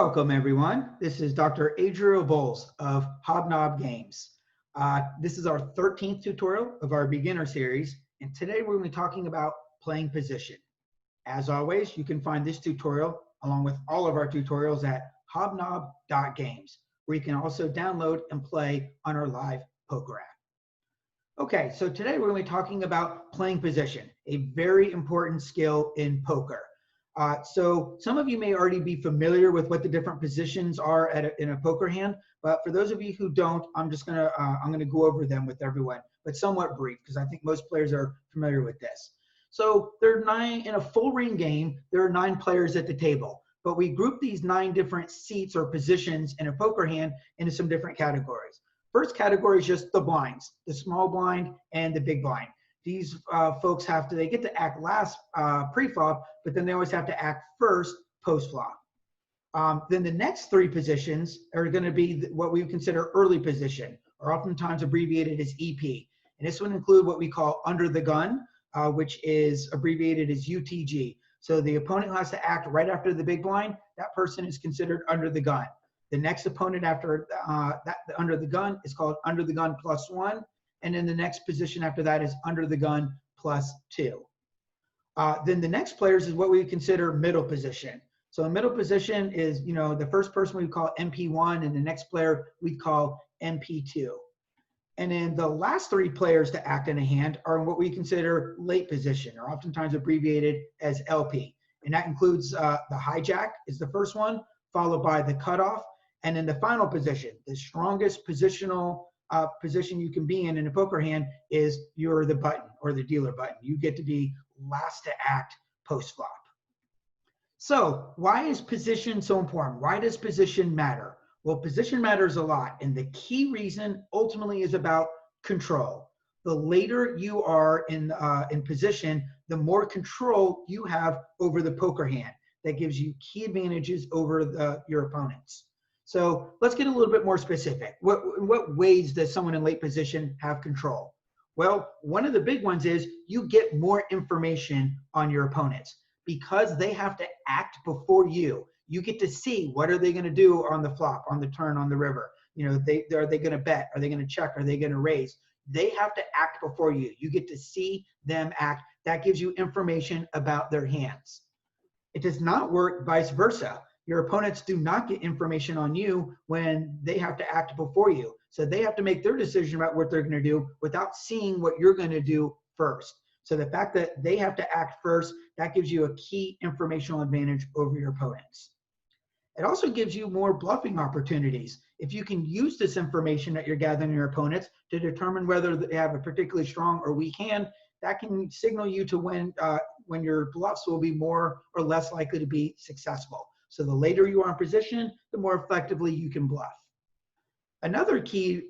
Welcome, everyone. This is Dr. Adriel Bowles of Hobnob Games. This is our 13th tutorial of our beginner series, and today we're going to be talking about playing position. As always, you can find this tutorial along with all of our tutorials at hobnob.games, where you can also download and play on our live poker app. Okay, so today we're going to be talking about playing position, a very important skill in poker. So some of you may already be familiar with what the different positions are in a poker hand, but for those of you who don't, I'm gonna go over them with everyone, but somewhat brief because I think most players are familiar with this. So there are 9 in a full ring game. There are 9 players at the table, but we group these 9 different seats or positions in a poker hand into some different categories. First category is just the blinds, the small blind and the big blind. These folks they get to act last pre-flop, but then they always have to act first post-flop. Then the next 3 positions are going to be what we consider early position, or oftentimes abbreviated as EP. And this would include what we call under the gun, which is abbreviated as UTG. So the opponent has to act right after the big blind. That person is considered under the gun. The next opponent after under the gun is called under the gun +1. And then the next position after that is under the gun +2. Then the next players is what we consider middle position. So a middle position is, the first person we call MP1 and the next player we call MP2. And then the last 3 players to act in a hand are what we consider late position, or oftentimes abbreviated as LP. And that includes the hijack is the first one, followed by the cutoff, and then the final position, the strongest positional position you can be in a poker hand is you're the button or the dealer button. You get to be last to act post-flop. So why is position so important? Why does position matter? Well, position matters a lot, and the key reason ultimately is about control. The later you are in position, the more control you have over the poker hand. That gives you key advantages over your opponents. So let's get a little bit more specific. What ways does someone in late position have control? Well, one of the big ones is you get more information on your opponents because they have to act before you. You get to see what are they going to do on the flop, on the turn, on the river. Are they going to bet? Are they going to check? Are they going to raise? They have to act before you. You get to see them act. That gives you information about their hands. It does not work vice versa. Your opponents do not get information on you when they have to act before you. So they have to make their decision about what they're going to do without seeing what you're going to do first. So the fact that they have to act first, that gives you a key informational advantage over your opponents. It also gives you more bluffing opportunities. If you can use this information that you're gathering your opponents to determine whether they have a particularly strong or weak hand, that can signal you to when your bluffs will be more or less likely to be successful. So the later you are in position, the more effectively you can bluff. Another key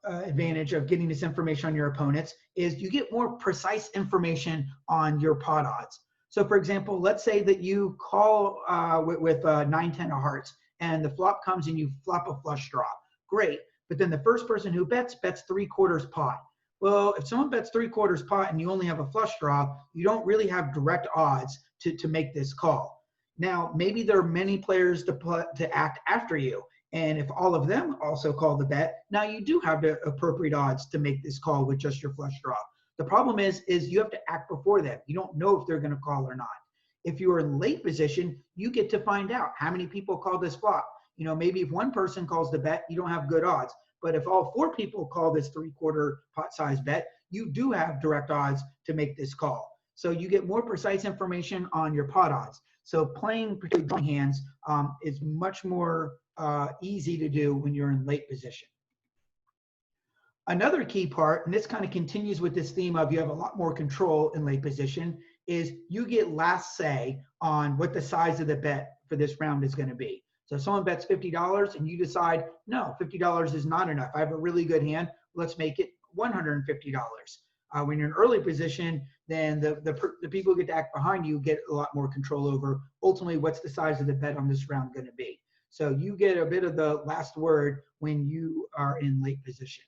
advantage of getting this information on your opponents is you get more precise information on your pot odds. So for example, let's say that you call with 9-10 of hearts and the flop comes and you flop a flush draw. Great, but then the first person who bets 3/4 pot. Well, if someone bets 3/4 pot and you only have a flush draw, you don't really have direct odds to make this call. Now, maybe there are many players to act after you. And if all of them also call the bet, now you do have the appropriate odds to make this call with just your flush draw. The problem is you have to act before them. You don't know if they're going to call or not. If you are in late position, you get to find out how many people call this flop. Maybe if one person calls the bet, you don't have good odds. But if all 4 people call this 3/4 pot size bet, you do have direct odds to make this call. So you get more precise information on your pot odds. So playing particularly drawing hands is much more easy to do when you're in late position. Another key part, and this kind of continues with this theme of you have a lot more control in late position, is you get last say on what the size of the bet for this round is going to be. So if someone bets $50 and you decide, no, $50 is not enough. I have a really good hand. Let's make it $150. When you're in early position, then the people who get to act behind you get a lot more control over ultimately what's the size of the bet on this round going to be. So you get a bit of the last word when you are in late position.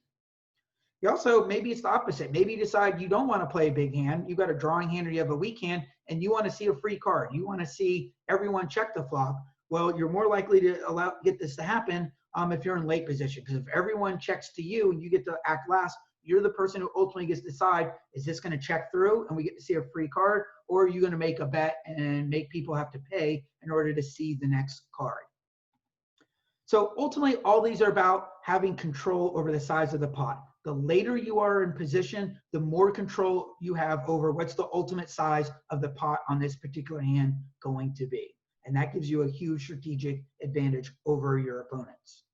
You also, maybe it's the opposite. Maybe you decide you don't want to play a big hand. You've got a drawing hand or you have a weak hand and you want to see a free card. You want to see everyone check the flop. Well, you're more likely to get this to happen if you're in late position, because if everyone checks to you and you get to act last, you're the person who ultimately gets to decide, is this going to check through and we get to see a free card, or are you going to make a bet and make people have to pay in order to see the next card? So ultimately, all these are about having control over the size of the pot. The later you are in position, the more control you have over what's the ultimate size of the pot on this particular hand going to be. And that gives you a huge strategic advantage over your opponents.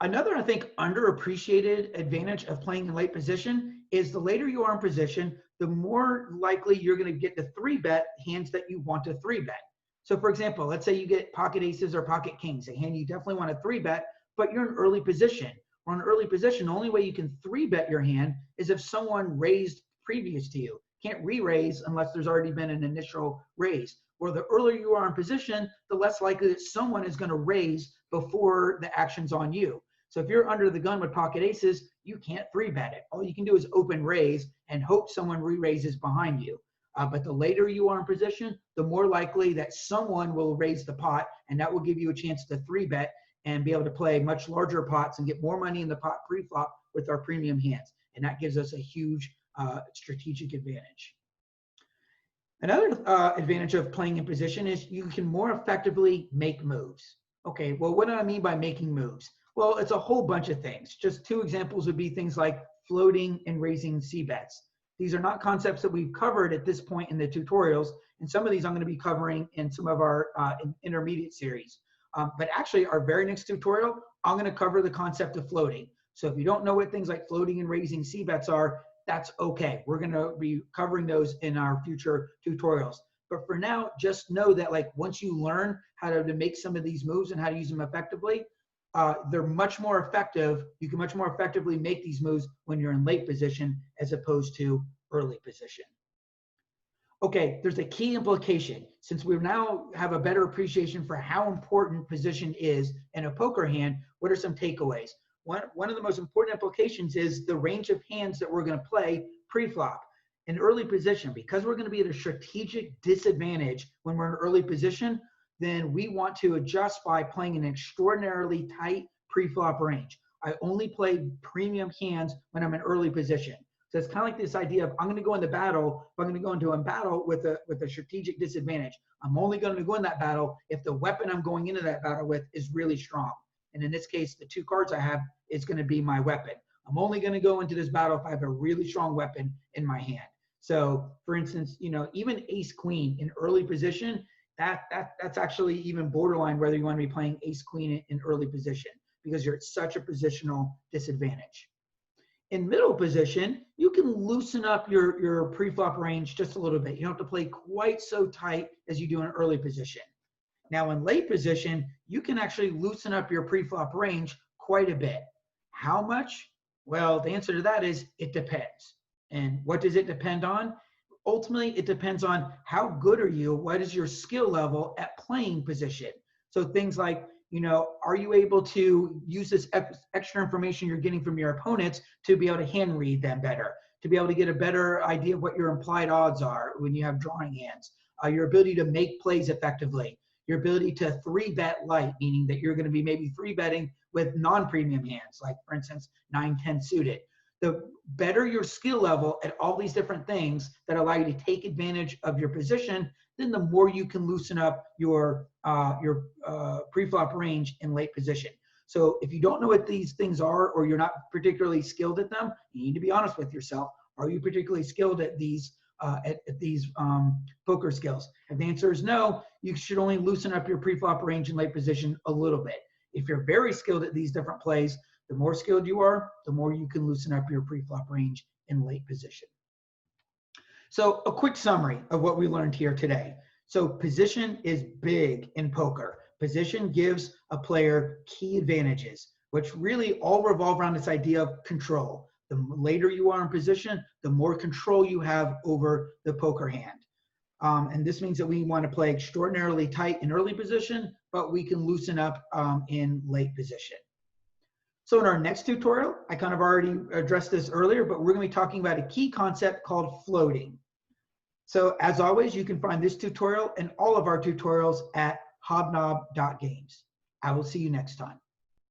Another, I think, underappreciated advantage of playing in late position is the later you are in position, the more likely you're going to get to 3-bet hands that you want to 3-bet. So for example, let's say you get pocket aces or pocket kings, a hand you definitely want to 3-bet, but you're in early position. Or in early position, the only way you can 3-bet your hand is if someone raised previous to you. Can't re-raise unless there's already been an initial raise. Or the earlier you are in position, the less likely that someone is going to raise before the action's on you. So if you're under the gun with pocket aces, you can't 3-bet it. All you can do is open raise and hope someone re-raises behind you. But the later you are in position, the more likely that someone will raise the pot, and that will give you a chance to 3-bet and be able to play much larger pots and get more money in the pot pre-flop with our premium hands. And that gives us a huge strategic advantage. Another advantage of playing in position is you can more effectively make moves. Okay, well, what do I mean by making moves? Well, it's a whole bunch of things. Just two examples would be things like floating and raising c-bets. These are not concepts that we've covered at this point in the tutorials, and some of these I'm going to be covering in some of our intermediate series. But actually, our very next tutorial, I'm going to cover the concept of floating. So if you don't know what things like floating and raising c-bets are, that's okay. We're going to be covering those in our future tutorials. But for now, just know that like once you learn how to make some of these moves and how to use them effectively, they're much more effective. You can much more effectively make these moves when you're in late position as opposed to early position. Okay, there's a key implication. Since we now have a better appreciation for how important position is in a poker hand, what are some takeaways? One of the most important implications is the range of hands that we're going to play pre-flop. In early position, because we're going to be at a strategic disadvantage when we're in early position, then we want to adjust by playing an extraordinarily tight pre-flop range. I only play premium hands when I'm in early position. So it's kind of like this idea of I'm going to go into battle, but I'm going to go into a battle with a strategic disadvantage. I'm only going to go in that battle if the weapon I'm going into that battle with is really strong. And in this case, the 2 cards I have is going to be my weapon. I'm only going to go into this battle if I have a really strong weapon in my hand. So for instance, you know, even ace queen in early position, that's actually even borderline whether you want to be playing ace queen in early position because you're at such a positional disadvantage. In middle position, you can loosen up your pre-flop range just a little bit. You don't have to play quite so tight as you do in early position. Now in late position, you can actually loosen up your pre-flop range quite a bit. How much? Well, the answer to that is it depends. And what does it depend on? Ultimately, it depends on how good are you, what is your skill level at playing position. So things like, you know, are you able to use this extra information you're getting from your opponents to be able to hand read them better, to be able to get a better idea of what your implied odds are when you have drawing hands, your ability to make plays effectively, your ability to 3-bet light, meaning that you're going to be maybe 3-betting with non-premium hands, like for instance, 9-10 suited. The better your skill level at all these different things that allow you to take advantage of your position, then the more you can loosen up your pre-flop range in late position. So if you don't know what these things are, or you're not particularly skilled at them, you need to be honest with yourself. Are you particularly skilled at these poker skills? If the answer is no, you should only loosen up your pre-flop range in late position a little bit. If you're very skilled at these different plays, the more skilled you are, the more you can loosen up your pre-flop range in late position. So a quick summary of what we learned here today. So position is big in poker. Position gives a player key advantages, which really all revolve around this idea of control. The later you are in position, the more control you have over the poker hand. And this means that we want to play extraordinarily tight in early position, but we can loosen up in late position. So in our next tutorial, I kind of already addressed this earlier, but we're going to be talking about a key concept called floating. So as always, you can find this tutorial and all of our tutorials at hobnob.games. I will see you next time.